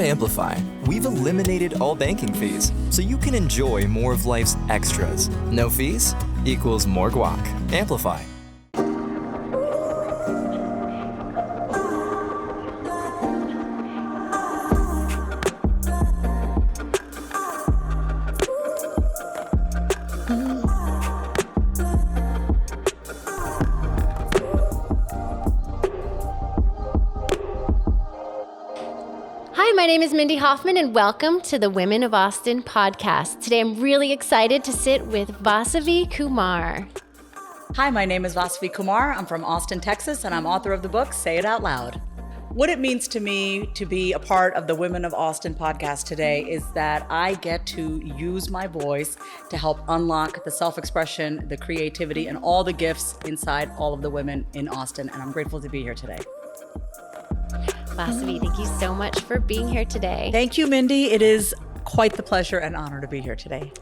Amplify, we've eliminated all banking fees, so you can enjoy more of life's extras. No fees equals more guac. Amplify. Hi, my name is Mindy Hofman, and welcome to the Women of Austin podcast. Today, I'm really excited to sit with Vasavi Kumar. Hi, my name is Vasavi Kumar. I'm from Austin, Texas, and I'm author of the book, Say It Out Loud. What it means to me to be a part of the Women of Austin podcast today is that I get to use my voice to help unlock the self-expression, the creativity, and all the gifts inside all of the women in Austin, and I'm grateful to be here today. Vasavi, thank you so much for being here today. Thank you, Mindy. It is quite the pleasure and honor to be here today.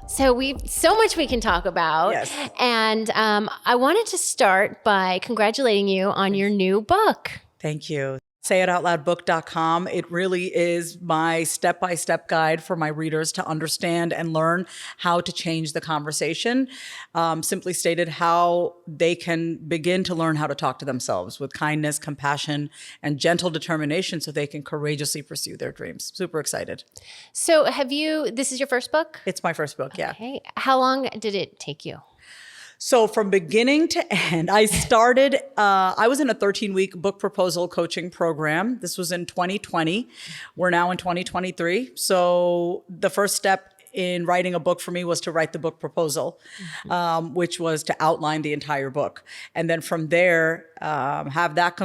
So we've so much we can talk about. Yes. And I wanted to start by congratulating you on your new book. Thank you. SayItOutLoudBook.com. It really is my step-by-step guide for my readers to understand and learn how to change the conversation. Simply stated, how they can begin to learn how to talk to themselves with kindness, compassion, and gentle determination so they can courageously pursue their dreams. Super excited. So this is your first book? It's my first book, yeah. Okay. How long did it take you? So from beginning to end, I started, I was in a 13-week book proposal coaching program. This was in 2020. We're now in 2023. So the first step in writing a book for me was to write the book proposal, which was to outline the entire book. And then from there, have that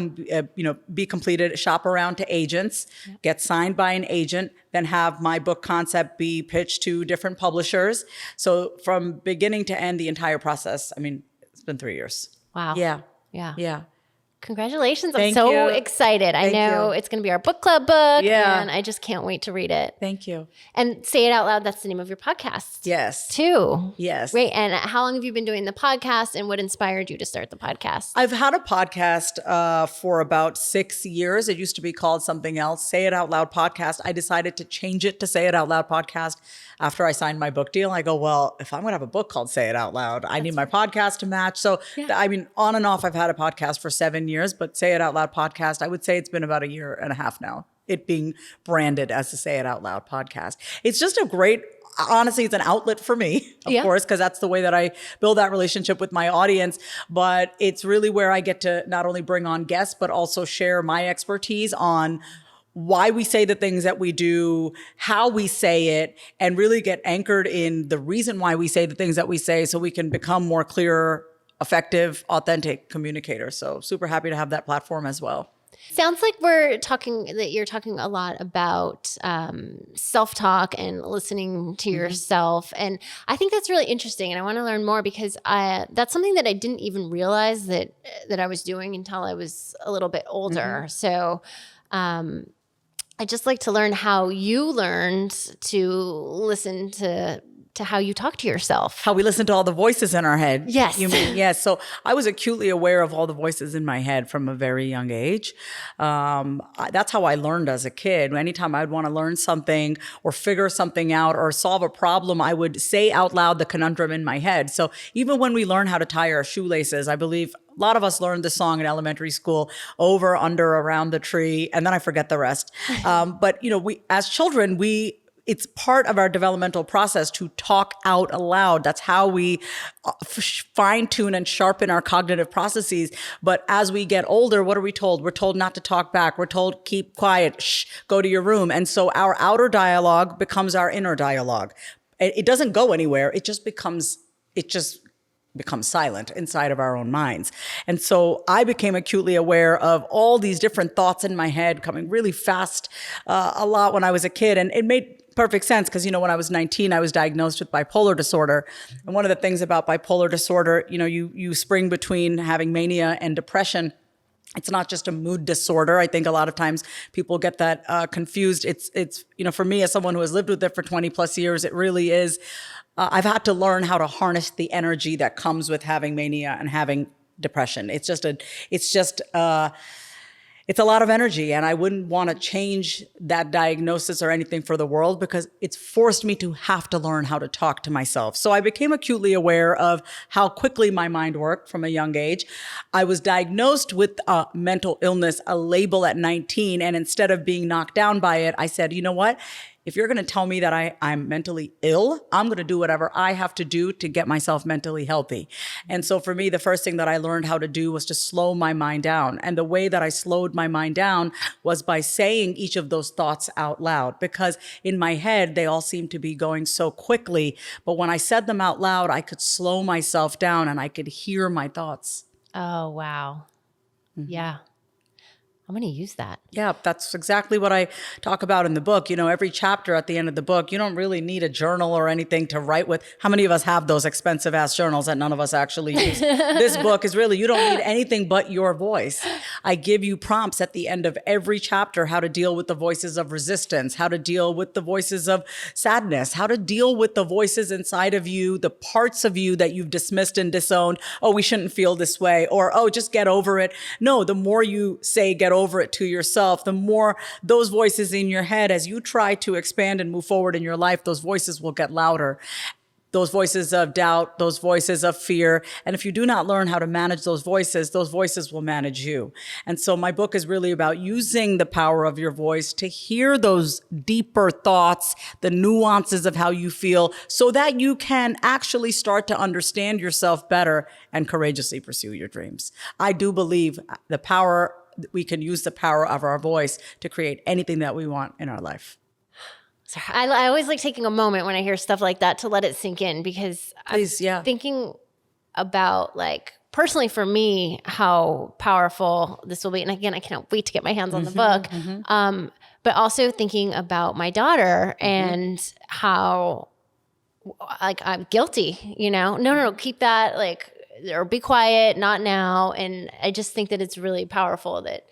be completed, shop around to agents, get signed by an agent, then have my book concept be pitched to different publishers. So from beginning to end, the entire process, it's been 3 years. Wow. Yeah. Congratulations. I'm Thank so you. excited. I Thank know you. it's going to be our book club book, Yeah. and I just can't wait to read it. Thank you. And Say It Out Loud, that's the name of your podcast. Yes. Too. Yes. Great. And how long have you been doing the podcast, and what inspired you to start the podcast? I've had a podcast for about 6 years. It used to be called something else, Say It Out Loud Podcast. I decided to change it to Say It Out Loud Podcast after I signed my book deal. I go, well, if I'm going to have a book called Say It Out Loud, I need my podcast to match. So, on and off, I've had a podcast for 7 years, but Say It Out Loud Podcast, I would say it's been about a year and a half now, it being branded as the Say It Out Loud Podcast. It's just honestly, it's an outlet for me, of course, because that's the way that I build that relationship with my audience. But it's really where I get to not only bring on guests, but also share my expertise on why we say the things that we do, how we say it, and really get anchored in the reason why we say the things that we say so we can become more clear, effective, authentic communicators. So super happy to have that platform as well. Sounds like you're talking a lot about self-talk and listening to yourself. And I think that's really interesting. And I want to learn more because that's something that I didn't even realize that I was doing until I was a little bit older. So I'd just like to learn how you learned to listen to how you talk to yourself. How we listen to all the voices in our head. Yes. You mean, yes. So I was acutely aware of all the voices in my head from a very young age. That's how I learned as a kid. Anytime I'd want to learn something or figure something out or solve a problem, I would say out loud the conundrum in my head. So even when we learn how to tie our shoelaces, I believe a lot of us learned this song in elementary school, over, under, around the tree, and then I forget the rest. But we, as children, it's part of our developmental process to talk out aloud. That's how we fine tune and sharpen our cognitive processes. But as we get older, what are we told? We're told not to talk back. We're told keep quiet, shh, go to your room. And so our outer dialogue becomes our inner dialogue. It doesn't go anywhere. It just becomes silent inside of our own minds. And so I became acutely aware of all these different thoughts in my head coming really fast a lot when I was a kid. And it made perfect sense because, when I was 19, I was diagnosed with bipolar disorder. And one of the things about bipolar disorder, you spring between having mania and depression. It's not just a mood disorder. I think a lot of times people get that confused. It's for me, as someone who has lived with it for 20 plus years, it really is. I've had to learn how to harness the energy that comes with having mania and having depression. it's a lot of energy, and I wouldn't want to change that diagnosis or anything for the world, because it's forced me to have to learn how to talk to myself. So I became acutely aware of how quickly my mind worked from a young age. I was diagnosed with a mental illness, a label at 19. And instead of being knocked down by it, I said, you know what? If you're going to tell me that I'm mentally ill, I'm going to do whatever I have to do to get myself mentally healthy. And so for me, the first thing that I learned how to do was to slow my mind down. And the way that I slowed my mind down was by saying each of those thoughts out loud, because in my head, they all seemed to be going so quickly. But when I said them out loud, I could slow myself down and I could hear my thoughts. Oh, wow. Yeah. I'm going to use that. Yeah, that's exactly what I talk about in the book. You know, every chapter at the end of the book, you don't really need a journal or anything to write with. How many of us have those expensive ass journals that none of us actually use? This book is really, you don't need anything but your voice. I give you prompts at the end of every chapter, how to deal with the voices of resistance, how to deal with the voices of sadness, how to deal with the voices inside of you, the parts of you that you've dismissed and disowned. Oh, we shouldn't feel this way. Or, oh, just get over it. No, the more you say get over it to yourself, the more those voices in your head, as you try to expand and move forward in your life, those voices will get louder. Those voices of doubt, those voices of fear. And if you do not learn how to manage those voices will manage you. And so my book is really about using the power of your voice to hear those deeper thoughts, the nuances of how you feel, so that you can actually start to understand yourself better and courageously pursue your dreams. I do believe we can use the power of our voice to create anything that we want in our life. I always like taking a moment when I hear stuff like that to let it sink in, because I'm thinking about, like, personally for me, how powerful this will be. And again, I cannot wait to get my hands on the book. But also thinking about my daughter and how, like, I'm guilty, you know? No, keep that, like, or be quiet, not now. And I just think that it's really powerful that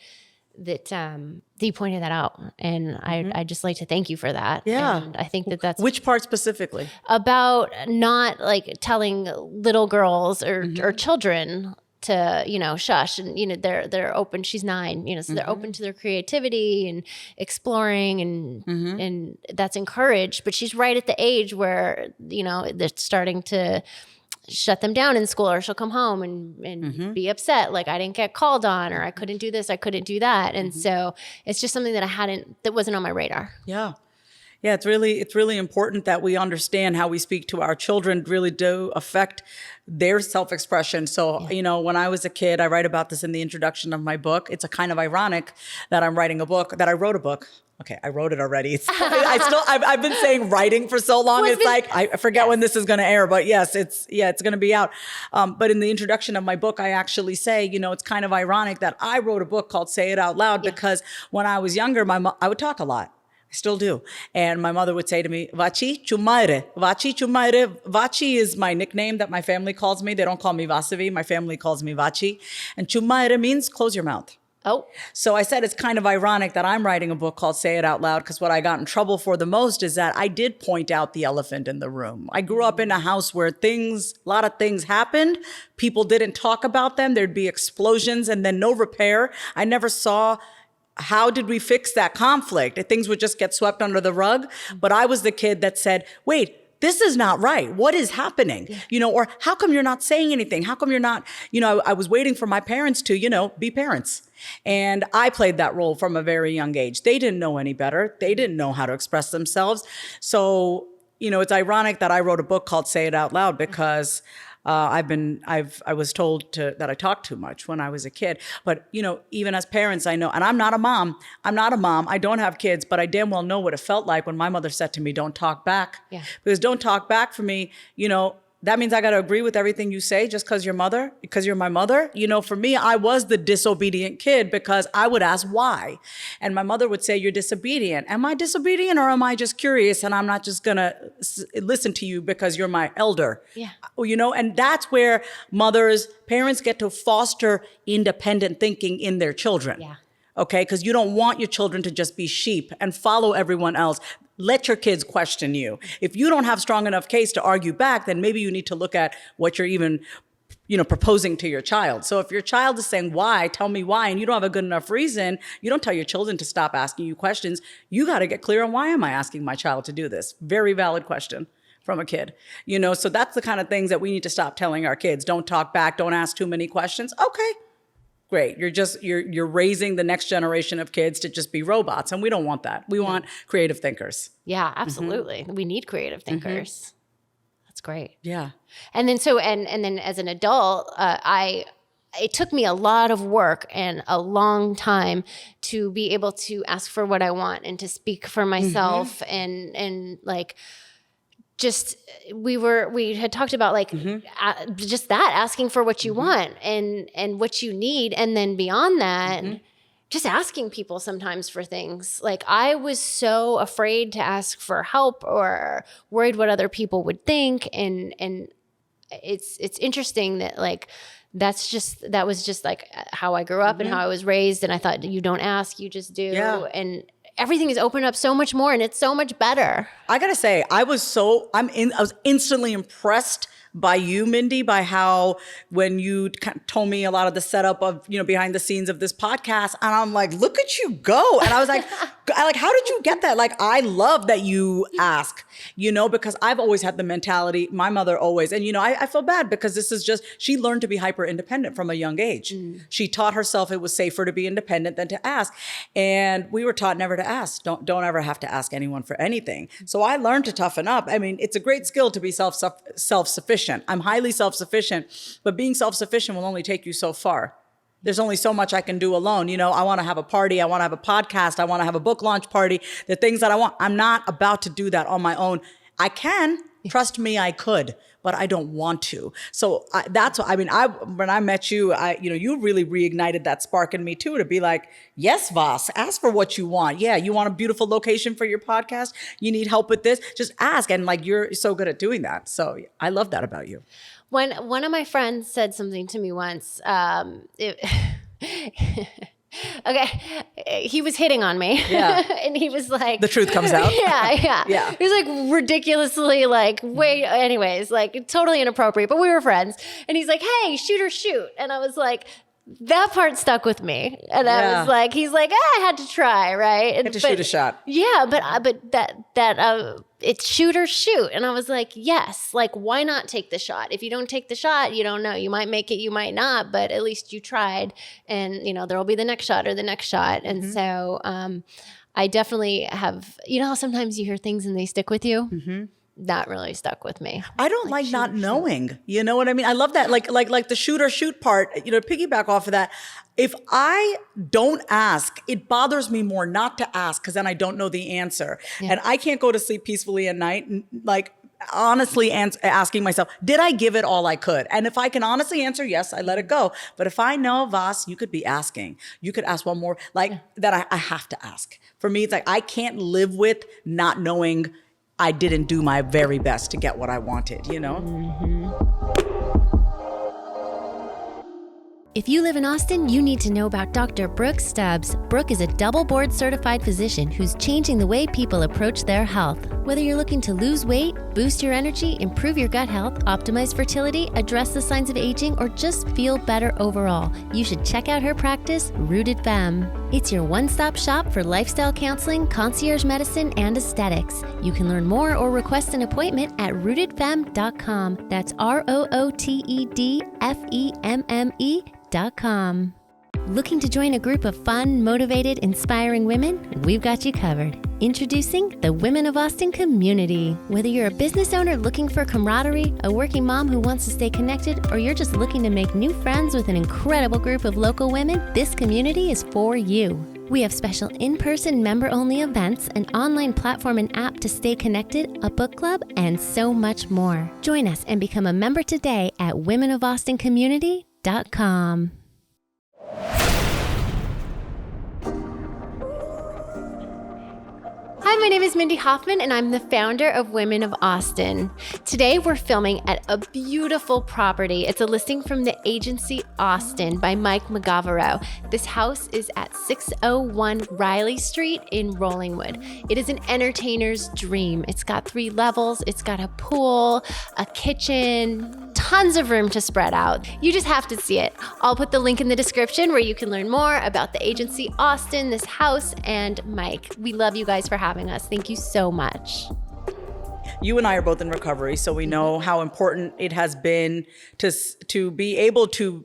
you pointed that out. And I just like to thank you for that. Yeah. And I think that's which part specifically? About not, like, telling little girls or children to, you know, shush, and, you know, they're open. She's 9, you know, so they're open to their creativity and exploring, and that's encouraged. But she's right at the age where, you know, they're starting to shut them down in school, or she'll come home and be upset, like, I didn't get called on, or I couldn't do this, I couldn't do that. And so it's just something that wasn't on my radar. Yeah. Yeah, it's really important that we understand how we speak to our children really do affect their self-expression. So, you know, when I was a kid, I write about this in the introduction of my book. It's a kind of ironic that I wrote a book. Okay, I wrote it already. I've been saying writing for so long. I forget when this is going to air, but yes, it's going to be out. But in the introduction of my book, I actually say, you know, it's kind of ironic that I wrote a book called Say It Out Loud, because when I was younger, I would talk a lot. I still do. And my mother would say to me, Vachi chumaire, Vachi chumaire. Vachi is my nickname that my family calls me. They don't call me Vasavi. My family calls me Vachi. And chumaire means close your mouth. Oh. So I said it's kind of ironic that I'm writing a book called Say It Out Loud, because what I got in trouble for the most is that I did point out the elephant in the room. I grew up in a house where a lot of things happened. People didn't talk about them. There'd be explosions and then no repair. I never saw how did we fix that conflict. Things would just get swept under the rug. But I was the kid that said, wait, this is not right. What is happening? You know, or how come you're not saying anything? How come you're not, you know, I was waiting for my parents to, you know, be parents. And I played that role from a very young age. They didn't know any better. They didn't know how to express themselves. So, you know, it's ironic that I wrote a book called Say It Out Loud, because I was told that I talked too much when I was a kid. But, you know, even as parents, I know, and I'm not a mom. I don't have kids, but I damn well know what it felt like when my mother said to me, don't talk back. Yeah. Because don't talk back for me, you know, that means I got to agree with everything you say just because you're my mother. You know, for me, I was the disobedient kid, because I would ask why. And my mother would say, you're disobedient. Am I disobedient, or am I just curious and I'm not just going to listen to you because you're my elder? Yeah. You know, and that's where parents get to foster independent thinking in their children. Yeah. Okay, because you don't want your children to just be sheep and follow everyone else. Let your kids question you. If you don't have strong enough case to argue back, then maybe you need to look at what you're even proposing to your child. So if your child is saying, why, tell me why, and you don't have a good enough reason, you don't tell your children to stop asking you questions. You got to get clear on, why am I asking my child to do this? Very valid question from a kid. So that's the kind of things that we need to stop telling our kids. Don't talk back. Don't ask too many questions. Okay, great. You're raising the next generation of kids to just be robots. And we don't want that. We want creative thinkers. Yeah, absolutely. We need creative thinkers. That's great. Yeah. And then and then as an adult, it took me a lot of work and a long time to be able to ask for what I want and to speak for myself and like just we had talked about like just that, asking for what you want and what you need, and then beyond that just asking people sometimes for things. Like I was so afraid to ask for help or worried what other people would think, and it's interesting that like that was just like how I grew up and how I was raised, and I thought you don't ask, you just do. And everything is opened up so much more, and it's so much better. I gotta say, I was instantly impressed by you, Mindy, by how when you told me a lot of the setup of, behind the scenes of this podcast, and I'm like, look at you go. And I was like, how did you get that? Like, I love that you ask, because I've always had the mentality, my mother always, and I feel bad because this is she learned to be hyper independent from a young age. She taught herself it was safer to be independent than to ask. And we were taught never to ask. Don't ever have to ask anyone for anything. So I learned to toughen up. I mean, it's a great skill to be self-sufficient. I'm highly self-sufficient, but being self-sufficient will only take you so far. There's only so much I can do alone. I want to have a party. I want to have a podcast. I want to have a book launch party. The things that I want, I'm not about to do that on my own. I can, trust me, I could, but I don't want to. So when I met you, you really reignited that spark in me too, to be like, yes, Vas, ask for what you want. Yeah, you want a beautiful location for your podcast? You need help with this? Just ask. And like, you're so good at doing that. So I love that about you. When one of my friends said something to me once, okay, he was hitting on me. Yeah. And he was like, the truth comes out. Yeah. He was like ridiculously like, anyways, like totally inappropriate, but we were friends. And he's like, hey, shoot or shoot. And I was like, that part stuck with me. And I was like, he's like, I had to try, right? Had to shoot a shot. Yeah, but that it's shoot or shoot. And I was like, yes, like why not take the shot? If you don't take the shot, you don't know. You might make it, you might not, but at least you tried. And there'll be the next shot or the next shot. And so I definitely have, how sometimes you hear things and they stick with you? That really stuck with me. I don't like not knowing. You know what I mean? I love that. Like the shoot or shoot part, piggyback off of that. If I don't ask, it bothers me more not to ask, because then I don't know the answer. Yeah. And I can't go to sleep peacefully at night, like honestly asking myself, did I give it all I could? And if I can honestly answer yes, I let it go. But if I know, Vas, you could be asking. You could ask one more, that I have to ask. For me, it's like I can't live with not knowing I didn't do my very best to get what I wanted, If you live in Austin, you need to know about Dr. Brooke Stubbs. Brooke is a double board certified physician who's changing the way people approach their health. Whether you're looking to lose weight, boost your energy, improve your gut health, optimize fertility, address the signs of aging, or just feel better overall, you should check out her practice, Rooted Femme. It's your one-stop shop for lifestyle counseling, concierge medicine, and aesthetics. You can learn more or request an appointment at rootedfemme.com. That's ROOTEDFEMME.com. Looking to join a group of fun, motivated, inspiring women? We've got you covered. Introducing the Women of Austin community. Whether you're a business owner looking for camaraderie, a working mom who wants to stay connected, or you're just looking to make new friends with an incredible group of local women, this community is for you. We have special in-person member-only events, an online platform and app to stay connected, a book club, and so much more. Join us and become a member today at womenofaustin.com. Hi, Hi, my name is Mindy Hofman, and I'm the founder of Women of Austin. Today, we're filming at a beautiful property. It's a listing from the agency Austin by Mike McGavero. This house is at 601 Riley Street in Rollingwood. It is an entertainer's dream. It's got 3 levels. It's got a pool, a kitchen, tons of room to spread out. You just have to see it. I'll put the link in the description where you can learn more about the agency Austin, this house, and Mike. We love you guys for having us. Thank you so much. You and I are both in recovery, so we know how important it has been to be able to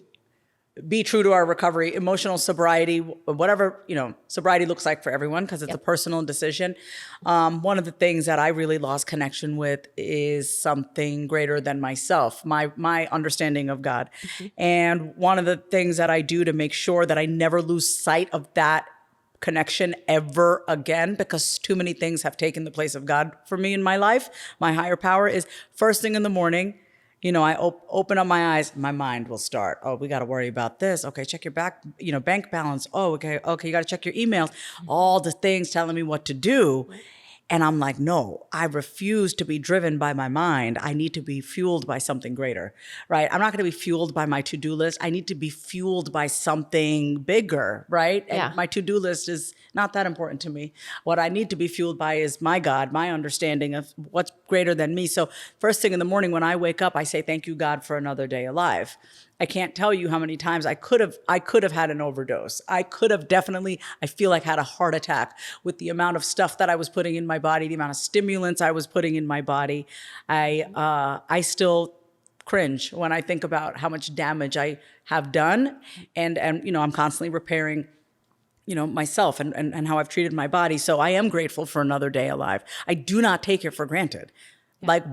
be true to our recovery, emotional sobriety, whatever, sobriety looks like for everyone, because it's a personal decision. One of the things that I really lost connection with is something greater than myself, my understanding of God. And one of the things that I do to make sure that I never lose sight of that connection ever again, because too many things have taken the place of God for me in my life, my higher power, is first thing in the morning, I open up my eyes, my mind will start. Oh, we got to worry about this. Okay, check your bank balance. Oh, okay, you got to check your emails. All the things telling me what to do. And I'm like, no, I refuse to be driven by my mind. I need to be fueled by something greater, right? I'm not going to be fueled by my to-do list. I need to be fueled by something bigger, right? And my to-do list is not that important to me. What I need to be fueled by is my God, my understanding of what's greater than me. So first thing in the morning when I wake up, I say, thank you, God, for another day alive. I can't tell you how many times I could have had an overdose. I could have definitely, I feel like, had a heart attack with the amount of stuff that I was putting in my body, the amount of stimulants I was putting in my body. I still cringe when I think about how much damage I have done, and I'm constantly repairing myself and how I've treated my body. So I am grateful for another day alive. I do not take it for granted. Like,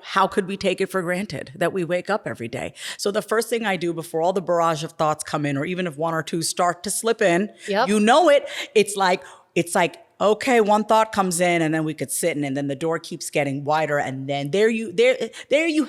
how could we take it for granted that we wake up every day? So the first thing I do before all the barrage of thoughts come in, or even if 1 or 2 start to slip in, it's like, okay, one thought comes in and then we could sit and then the door keeps getting wider. And then there you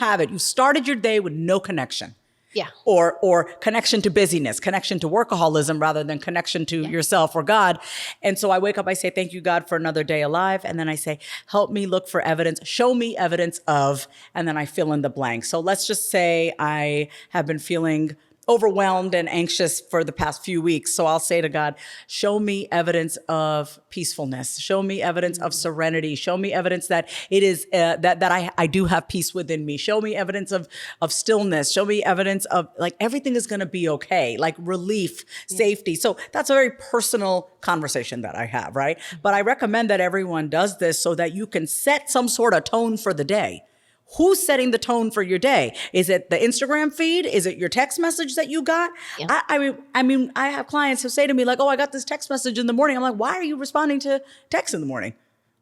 have it. You started your day with no connection. Yeah. Or connection to busyness, connection to workaholism rather than connection to yourself or God. And so I wake up, I say, thank you, God, for another day alive. And then I say, help me look for evidence, show me evidence of, and then I fill in the blank. So let's just say I have been feeling overwhelmed and anxious for the past few weeks. So I'll say to God, show me evidence of peacefulness. Show me evidence of serenity. Show me evidence that it is that I do have peace within me. Show me evidence of stillness. Show me evidence of, like, everything is going to be okay, like relief, safety. So that's a very personal conversation that I have, right? But I recommend that everyone does this so that you can set some sort of tone for the day. Who's setting the tone for your day? Is it the Instagram feed? Is it your text message that you got? Yeah. I mean, I have clients who say to me like, oh, I got this text message in the morning. I'm like, why are you responding to text in the morning?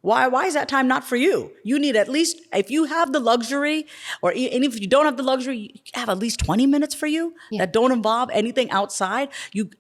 Why is that time not for you? You need at least, if you have the luxury, and if you don't have the luxury, you have at least 20 minutes for you that don't involve anything outside. You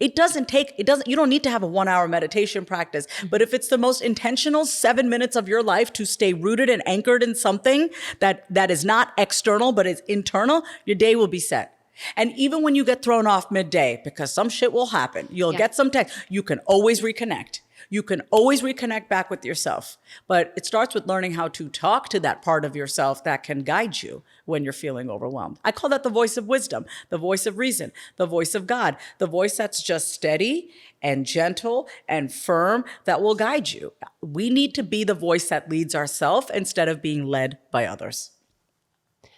don't need to have a 1-hour meditation practice, but if it's the most intentional 7 minutes of your life to stay rooted and anchored in something that is not external, but is internal, your day will be set. And even when you get thrown off midday, because some shit will happen, you'll get some text, you can always reconnect. You can always reconnect back with yourself. But it starts with learning how to talk to that part of yourself that can guide you when you're feeling overwhelmed. I call that the voice of wisdom, the voice of reason, the voice of God, the voice that's just steady and gentle and firm that will guide you. We need to be the voice that leads ourselves instead of being led by others.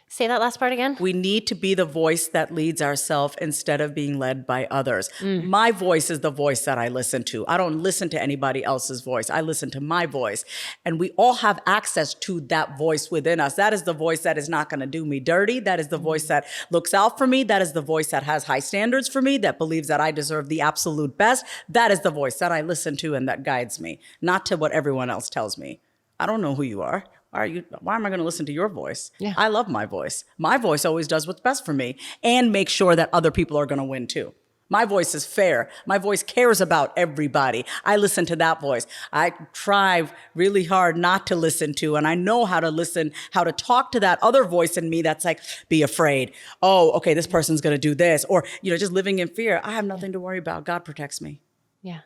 Say that last part again. We need to be the voice that leads ourselves instead of being led by others. My voice is the voice that I listen to. I don't listen to anybody else's voice. I listen to my voice. And we all have access to that voice within us. That is the voice that is not going to do me dirty. That is the voice that looks out for me. That is the voice that has high standards for me, that believes that I deserve the absolute best. That is the voice that I listen to and that guides me, not to what everyone else tells me. I don't know who you are. Why am I going to listen to your voice? Yeah. I love my voice. My voice always does what's best for me and make sure that other people are going to win too. My voice is fair. My voice cares about everybody. I listen to that voice. I try really hard not to listen to, and I know how to listen, how to talk to that other voice in me that's like, be afraid. Oh, okay, this person's going to do this. Or, just living in fear. I have nothing to worry about. God protects me. Yeah.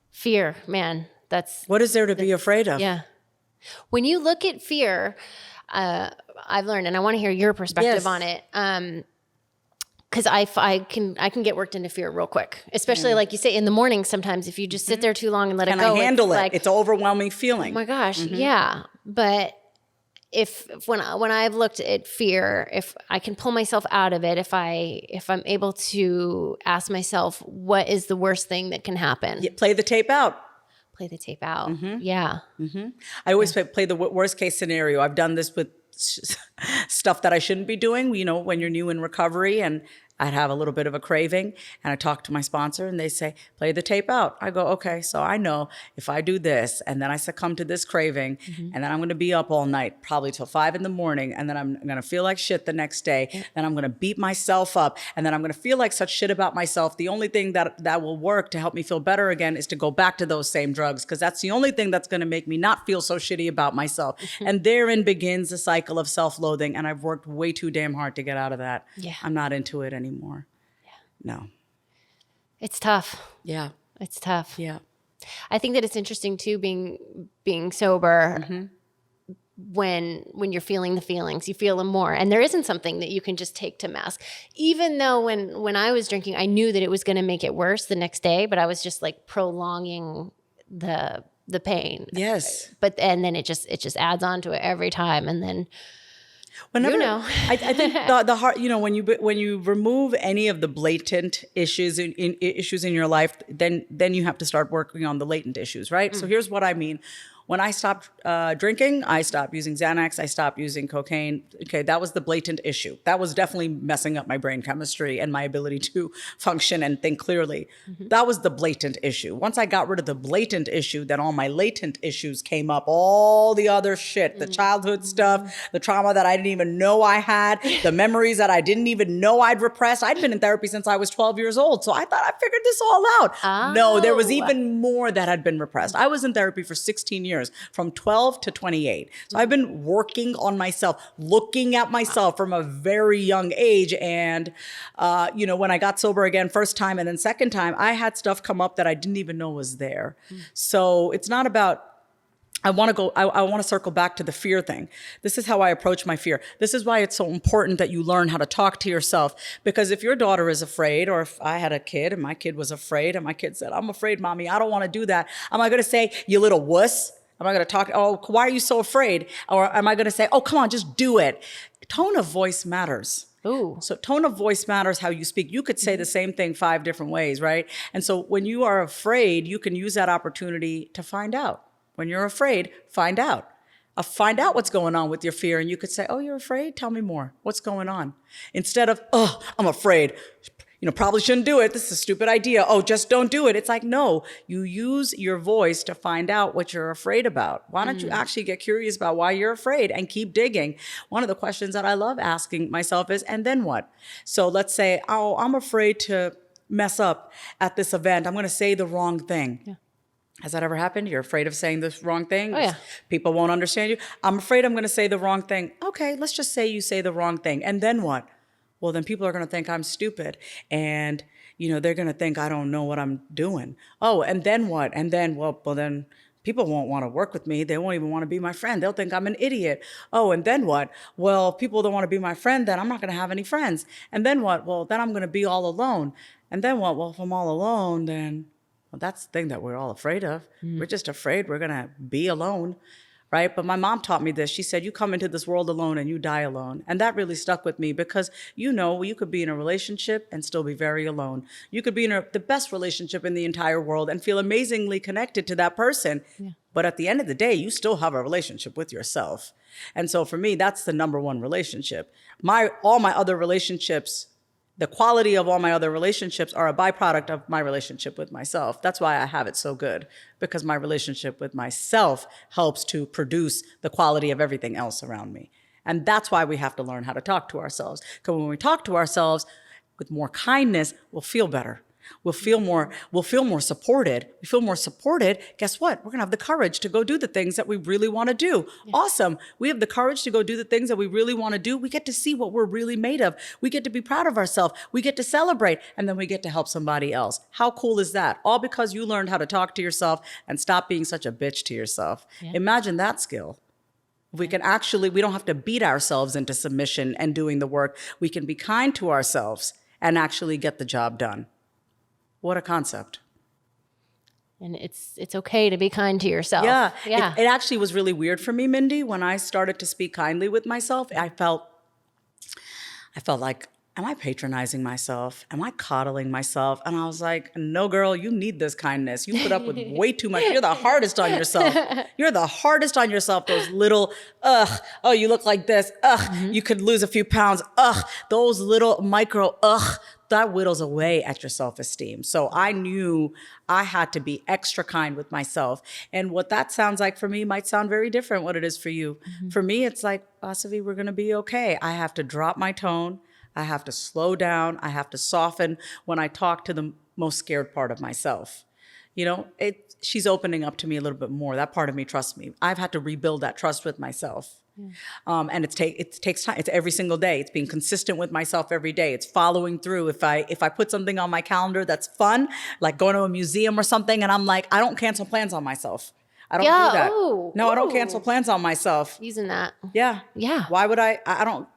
Fear, man. What is there to be afraid of? Yeah. When you look at fear, I've learned, and I want to hear your perspective on it. Because I can get worked into fear real quick, especially like you say in the morning. Sometimes if you just sit there too long and let it go, I handle it? Like, it's an overwhelming feeling. Oh my gosh, yeah. But when I've looked at fear, if I can pull myself out of it, if I'm able to ask myself, what is the worst thing that can happen? Play the tape out. Play the tape out. Yeah. I always play the worst case scenario. I've done this with stuff that I shouldn't be doing, when you're new in recovery, and I'd have a little bit of a craving, and I talk to my sponsor and they say, play the tape out. I go, okay, so I know if I do this and then I succumb to this craving and then I'm going to be up all night, probably till 5 a.m, and then I'm going to feel like shit the next day. Then I'm going to beat myself up, and then I'm going to feel like such shit about myself. The only thing that will work to help me feel better again is to go back to those same drugs, because that's the only thing that's going to make me not feel so shitty about myself. And therein begins the cycle of self-loathing, and I've worked way too damn hard to get out of that. Yeah. I'm not into it anymore. No. It's tough. Yeah. It's tough. Yeah. I think that it's interesting too, being sober. When you're feeling the feelings, you feel them more. And there isn't something that you can just take to mask. Even though when I was drinking, I knew that it was going to make it worse the next day, but I was just like prolonging the pain. Yes. And then it just adds on to it every time. And then whenever, I think the heart, when you remove any of the blatant issues issues in your life, then you have to start working on the latent issues, right? So here's what I mean. When I stopped drinking, I stopped using Xanax, I stopped using cocaine. Okay, that was the blatant issue. That was definitely messing up my brain chemistry and my ability to function and think clearly. That was the blatant issue. Once I got rid of the blatant issue, then all my latent issues came up. All the other shit, the childhood stuff, the trauma that I didn't even know I had, the memories that I didn't even know I'd repressed. I'd been in therapy since I was 12 years old, so I thought I figured this all out. No, there was even more that had been repressed. I was in therapy for 16 years. From 12 to 28. So I've been working on myself, looking at myself from a very young age. And, when I got sober again, first time and then second time, I had stuff come up that I didn't even know was there. So it's not about, I want to circle back to the fear thing. This is how I approach my fear. This is why it's so important that you learn how to talk to yourself. Because if your daughter is afraid, or if I had a kid and my kid was afraid and my kid said, I'm afraid, mommy, I don't want to do that. Am I going to say, you little wuss? Am I going to talk, oh, why are you so afraid? Or am I going to say, oh, come on, just do it? Tone of voice matters. Ooh. So tone of voice matters, how you speak. You could say the same thing 5 different ways, right? And so when you are afraid, you can use that opportunity to find out. When you're afraid, find out. Find out what's going on with your fear. And you could say, oh, you're afraid? Tell me more. What's going on? Instead of, oh, I'm afraid. Probably shouldn't do it. This is a stupid idea. Oh, just don't do it. It's like, no, you use your voice to find out what you're afraid about. Why don't you actually get curious about why you're afraid and keep digging? One of the questions that I love asking myself is, and then what? So let's say, oh, I'm afraid to mess up at this event. I'm going to say the wrong thing. Yeah. Has that ever happened? You're afraid of saying the wrong thing? Oh, yeah. People won't understand you. I'm afraid I'm going to say the wrong thing. Okay, let's just say you say the wrong thing. And then what? Well, then people are going to think I'm stupid. And, they're going to think I don't know what I'm doing. Oh, and then what? And then, well, then people won't want to work with me. They won't even want to be my friend. They'll think I'm an idiot. Oh, and then what? Well, people don't want to be my friend, then I'm not going to have any friends. And then what? Well, then I'm going to be all alone. And then what? Well, if I'm all alone, then, well, that's the thing that we're all afraid of. We're just afraid we're going to be alone. Right? But my mom taught me this. She said, you come into this world alone and you die alone. And that really stuck with me because, you could be in a relationship and still be very alone. You could be in the best relationship in the entire world and feel amazingly connected to that person. Yeah. But at the end of the day, you still have a relationship with yourself. And so for me, that's the number one relationship. All my other relationships, the quality of all my other relationships are a byproduct of my relationship with myself. That's why I have it so good, because my relationship with myself helps to produce the quality of everything else around me. And that's why we have to learn how to talk to ourselves. Because when we talk to ourselves with more kindness, we'll feel better. We'll feel more supported. We feel more supported. Guess what? We're going to have the courage to go do the things that we really want to do. Yeah. Awesome. We have the courage to go do the things that we really want to do. We get to see what we're really made of. We get to be proud of ourselves. We get to celebrate, and then we get to help somebody else. How cool is that? All because you learned how to talk to yourself and stop being such a bitch to yourself. Yeah. Imagine that skill. We can actually, we don't have to beat ourselves into submission and doing the work. We can be kind to ourselves and actually get the job done. What a concept. And it's okay to be kind to yourself. Yeah. It actually was really weird for me, Mindy, when I started to speak kindly with myself. I felt like, am I patronizing myself? Am I coddling myself? And I was like, no, girl, you need this kindness. You put up with way too much. You're the hardest on yourself. You're the hardest on yourself. Those little, oh, you look like this. You could lose a few pounds. Those little micro, that whittles away at your self-esteem. So I knew I had to be extra kind with myself. And what that sounds like for me might sound very different what it is for you. For me, it's like, Vasavi, we're going to be okay. I have to drop my tone. I have to slow down. I have to soften when I talk to the most scared part of myself. You know, she's opening up to me a little bit more. That part of me trusts me. I've had to rebuild that trust with myself. And it takes time. It's every single day. It's being consistent with myself every day. It's following through. If I put something on my calendar that's fun, like going to a museum or something, and I'm like, I don't cancel plans on myself. I don't do that. No, I don't cancel plans on myself. Using that. Yeah. Why would I don't,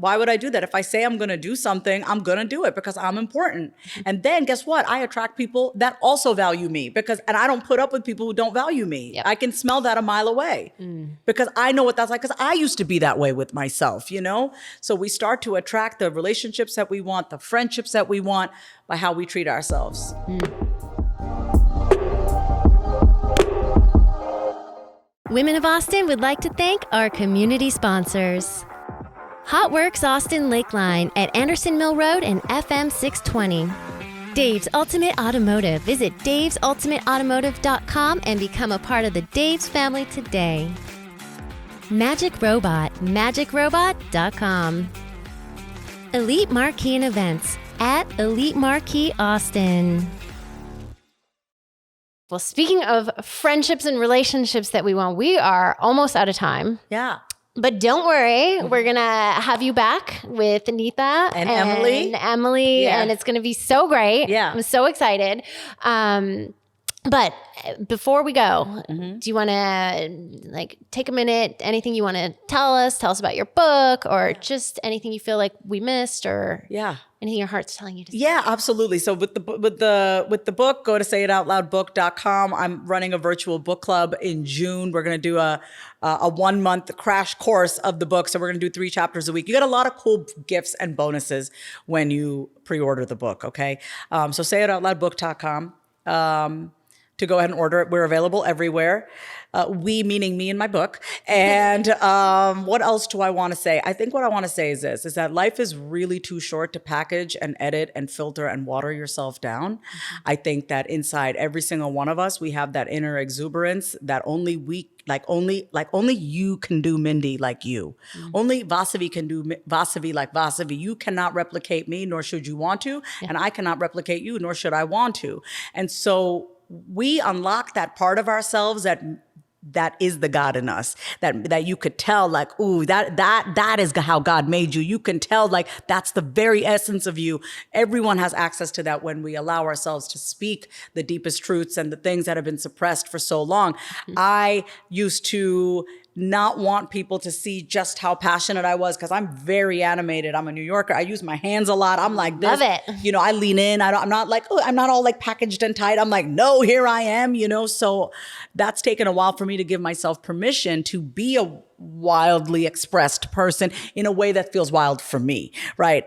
why would I do that? If I say I'm going to do something, I'm going to do it because I'm important. And then guess what? I attract people that also value me and I don't put up with people who don't value me. Yep. I can smell that a mile away because I know what that's like because I used to be that way with myself, So we start to attract the relationships that we want, the friendships that we want by how we treat ourselves. Women of Austin would like to thank our community sponsors. Hot Works Austin Lakeline at Anderson Mill Road and FM 620. Dave's Ultimate Automotive. Visit davesultimateautomotive.com and become a part of the Dave's family today. Magic Robot, magicrobot.com. Elite Marquee and Events at Elite Marquee Austin. Well, speaking of friendships and relationships that we want, we are almost out of time. Yeah. But don't worry, we're going to have you back with Anita and Emily. And it's going to be so great. Yeah. I'm so excited. But before we go, do you want to take a minute? Anything you want to tell us about your book or just anything you feel like we missed or anything your heart's telling you to say? Yeah, absolutely. So with the book, go to sayitoutloudbook.com. I'm running a virtual book club in June. We're going to do a 1-month crash course of the book. So we're going to do 3 chapters a week. You get a lot of cool gifts and bonuses when you pre-order the book. Okay. So sayitoutloudbook.com. To go ahead and order it. We're available everywhere. We meaning me and my book. And what else do I want to say? I think what I want to say is this, is that life is really too short to package and edit and filter and water yourself down. I think that inside every single one of us, we have that inner exuberance that only you can do Mindy like you. Only Vasavi can do Vasavi like Vasavi. You cannot replicate me, nor should you want to. And I cannot replicate you, nor should I want to. And so we unlock that part of ourselves that is the God in us, that you could tell like, ooh, that is how God made you. You can tell like that's the very essence of you. Everyone has access to that when we allow ourselves to speak the deepest truths and the things that have been suppressed for so long. I used to not want people to see just how passionate I was because I'm very animated. I'm a New Yorker. I use my hands a lot. I'm like this. Love it. I lean in. I'm not like, oh, I'm not all like packaged and tight. I'm like, no, here I am, So that's taken a while for me to give myself permission to be a wildly expressed person in a way that feels wild for me, right?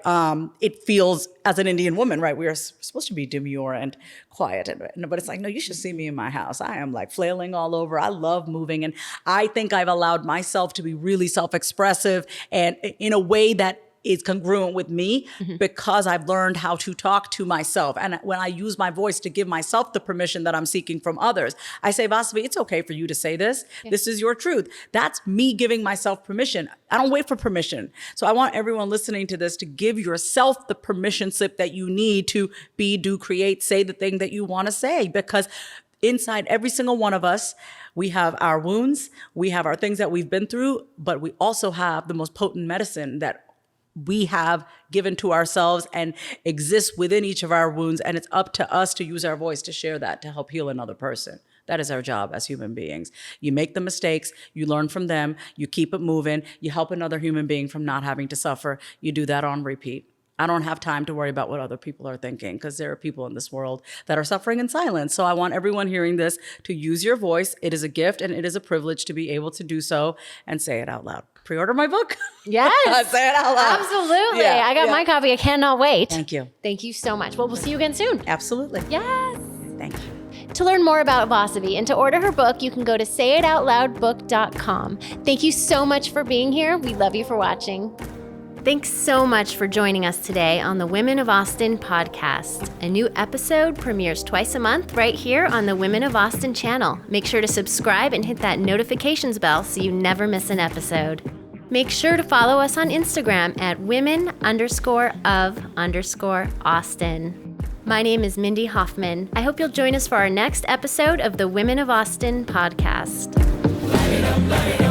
It feels, as an Indian woman, right, we are supposed to be demure and quiet, but it's like, no, you should see me in my house. I am like flailing all over. I love moving, and I think I've allowed myself to be really self-expressive and in a way that is congruent with me because I've learned how to talk to myself. And when I use my voice to give myself the permission that I'm seeking from others, I say, Vasavi, it's okay for you to say this. Yeah. This is your truth. That's me giving myself permission. I don't wait for permission. So I want everyone listening to this to give yourself the permission slip that you need to be, do, create, say the thing that you want to say, because inside every single one of us, we have our wounds, we have our things that we've been through, but we also have the most potent medicine that we have given to ourselves and exists within each of our wounds. And it's up to us to use our voice to share that, to help heal another person. That is our job as human beings. You make the mistakes, you learn from them, you keep it moving, you help another human being from not having to suffer. You do that on repeat. I don't have time to worry about what other people are thinking, because there are people in this world that are suffering in silence. So I want everyone hearing this to use your voice. It is a gift and it is a privilege to be able to do so, and say it out loud. Pre-order my book. Yes. Say it out loud. Absolutely. Yeah, I got my copy. I cannot wait. Thank you. Thank you so much. Well, we'll see you again soon. Absolutely. Yes. Thank you. To learn more about Vasavi and to order her book, you can go to sayitoutloudbook.com. Thank you so much for being here. We love you for watching. Thanks so much for joining us today on the Women of Austin podcast. A new episode premieres twice a month right here on the Women of Austin channel. Make sure to subscribe and hit that notifications bell so you never miss an episode. Make sure to follow us on Instagram at women_of_Austin. My name is Mindy Hofman. I hope you'll join us for our next episode of the Women of Austin podcast. Light it up, light it up.